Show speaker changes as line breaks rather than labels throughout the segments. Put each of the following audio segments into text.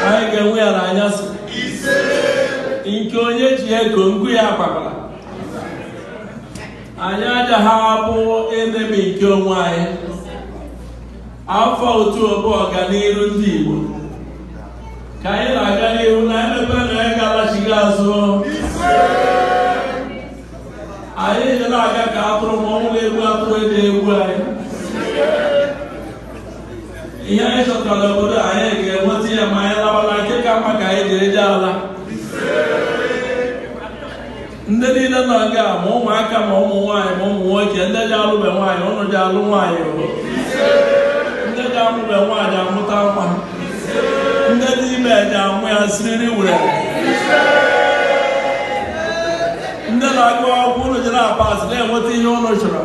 anyị ga-enwe ya n'anyasị nke onye ji ego ngwu ya kpakwara. Anyị agaghị abụ enemi nke onwe anyị. Afọ otu ọbụ ọganihu ndị Igbo ka anyị na-aga n'ihu na emepe na anyị ga-alachighị azụ. Anyị ji na-aga ka atụrụ ma ọnwụ na-egbu atụrụ eji egbu anyị. Ihe anyị chọtara n'obodo anyị ga-enweta ya ma anyị lawala nke ka mma ka anyị ga-eji ala. Ndị niile nọ nga ma ụmụaka ma ụmụ nwaanyị ma ụmụ nwoke, ndị ji alụbe nwaanyị ụnụ ji alụ nwaanyị, ndị ji amụbe nwaanyị amụta nwa, ndị dị ime ji amụ ya siriri were, ndị na-agụ akwụkwọ ụnụ ji na-apas na-enweta ihe ụnụ chọrọ,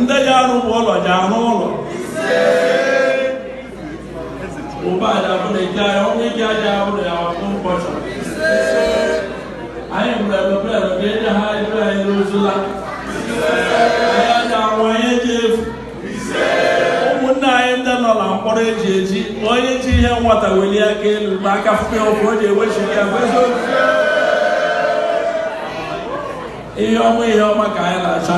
ndị ji arụ ụlọ ji arụ ụlọ. Ụba aja bụrụ ike anyị, ọnwụ ike aja bụrụ ya ọkụ ụbọchị. Anyị nwere ebebere ga-enye ha ebe anyị n'ozula. Anyị aja anwụ anyị eji efu. Ụmụnne anyị ndị nọ na mkpọrọ eji eji, onye ji ihe nwata welie aka elu ma aka fụfe ọkụ o ji ewechi ya ihe ọma ka anyị na-achọ.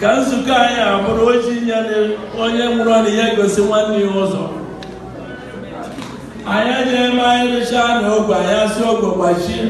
Ka nzukọ anyị abụrụ oji nye onye nwụrụ ọnụ ihe gosi nwanne ya ụzọ. Anyị eji eme anyị rụchaa na ogwe anyị asị ogwe gbachie.